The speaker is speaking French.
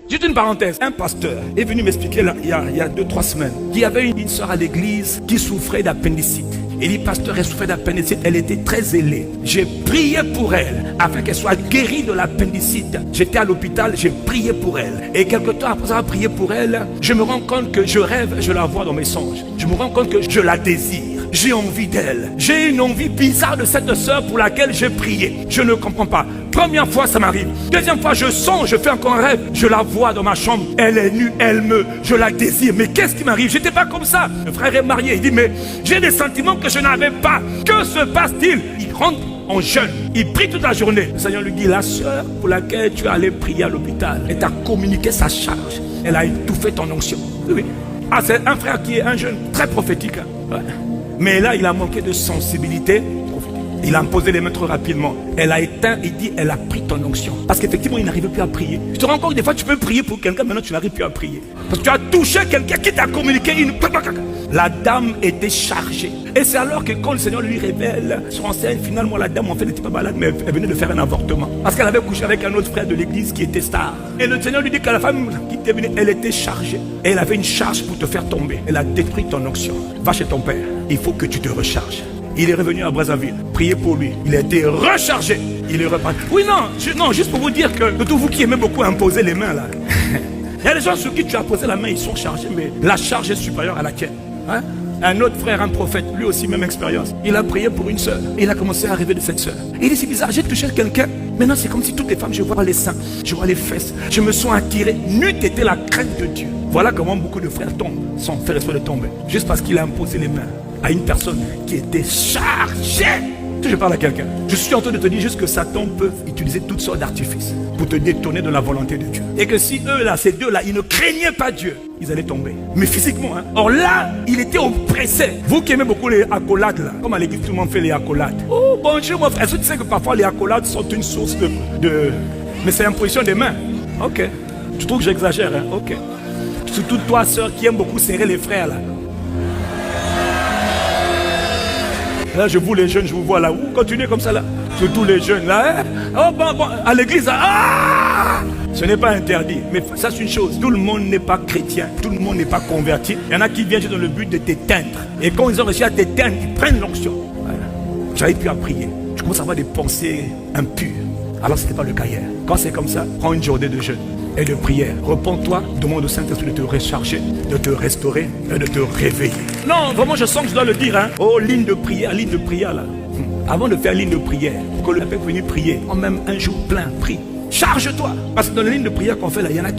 Juste une parenthèse, un pasteur est venu m'expliquer il y a 2-3 semaines qu'il y avait une sœur à l'église qui souffrait d'appendicite. Il dit, pasteur, elle souffrait d'appendicite, elle était très ailée. J'ai prié pour elle afin qu'elle soit guérie de l'appendicite. J'étais à l'hôpital, j'ai prié pour elle. Et quelque temps après avoir prié pour elle, je me rends compte que je rêve, je la vois dans mes songes. Je me rends compte que je la désire. J'ai envie d'elle. J'ai une envie bizarre de cette sœur pour laquelle j'ai prié. Je ne comprends pas. Première fois, ça m'arrive. Deuxième fois, je sens, je fais encore un rêve. Je la vois dans ma chambre. Elle est nue, je la désire. Mais qu'est-ce qui m'arrive? J'étais pas comme ça. Le frère est marié. Il dit, mais j'ai des sentiments que je n'avais pas. Que se passe-t-il? Il rentre en jeûne. Il prie toute la journée. Le Seigneur lui dit, la sœur pour laquelle tu es allé prier à l'hôpital, elle t'a communiqué sa charge. Elle a étouffé ton onction. Oui. Ah, c'est un frère qui est un jeune très prophétique. Ouais. Mais là, il a manqué de sensibilité. Il a imposé les mains trop rapidement. Elle a éteint, il dit, elle a pris ton onction. Parce qu'effectivement, il n'arrivait plus à prier. Je te rends compte que des fois, tu peux prier pour quelqu'un, maintenant tu n'arrives plus à prier. Parce que tu as touché quelqu'un qui t'a communiqué une... La dame était chargée. Et c'est alors que quand le Seigneur lui révèle, se renseigne, finalement, la dame, en fait, n'était pas malade, mais elle venait de faire un avortement. Parce qu'elle avait couché avec un autre frère de l'église qui était star. Et le Seigneur lui dit que la femme qui était venue, elle était chargée. Et elle avait une charge pour te faire tomber. Elle a détruit ton onction. Va chez ton père. Il faut que tu te recharges. Il est revenu à Brazzaville, priez pour lui. Il a été rechargé. Il est reparti. Oui, non, juste pour vous dire que tous vous qui aimez beaucoup imposer les mains là. Il y a des gens sur qui tu as posé la main, ils sont chargés, mais la charge est supérieure à la tienne. Hein? Un autre frère, un prophète, lui aussi même expérience. Il a prié pour une sœur. Il a commencé à rêver de cette sœur. Il dit, c'est bizarre, j'ai touché quelqu'un. Maintenant, c'est comme si toutes les femmes, je vois les seins, je vois les fesses. Je me sens attiré. N'eût été la crainte de Dieu. Voilà comment beaucoup de frères tombent, sans faire exprès de tomber. Juste parce qu'il a imposé les mains à une personne qui était chargée. Si je parle à quelqu'un, je suis en train de te dire juste que Satan peut utiliser toutes sortes d'artifices pour te détourner de la volonté de Dieu. Et que si eux là, ces deux-là, ils ne craignaient pas Dieu, ils allaient tomber. Mais physiquement, hein. Or là, il était oppressé. Vous qui aimez beaucoup les accolades là, comme à l'église tout le monde fait les accolades. Oh bonjour mon frère, est-ce que tu sais que parfois les accolades sont une source de... Mais c'est l'imposition des mains. Ok. Tu trouves que j'exagère, hein? Ok. Surtout toi, sœur, qui aime beaucoup serrer les frères là. Là, je vous les jeunes, je vous vois là. Vous continuez comme ça là. Surtout les jeunes là. Hein? Oh bon, à l'église là. Ah! Ce n'est pas interdit. Mais ça c'est une chose. Tout le monde n'est pas chrétien. Tout le monde n'est pas converti. Il y en a qui viennent dans le but de t'éteindre. Et quand ils ont réussi à t'éteindre, ils prennent l'onction. Voilà. Tu n'arrives plus à prier. Tu commences à avoir des pensées impures. Alors ce n'est pas le cas hier. Quand c'est comme ça, prends une journée de jeûne et de prière. Repends-toi, demande au Saint-Esprit de te recharger, de te restaurer et de te réveiller. Non, vraiment, je sens que je dois le dire. Hein. Oh, ligne de prière là. Avant de faire ligne de prière, pour que le peuple vienne prier, en même un jour plein, prie. Charge-toi. Parce que dans la ligne de prière qu'on fait là, il y en a qui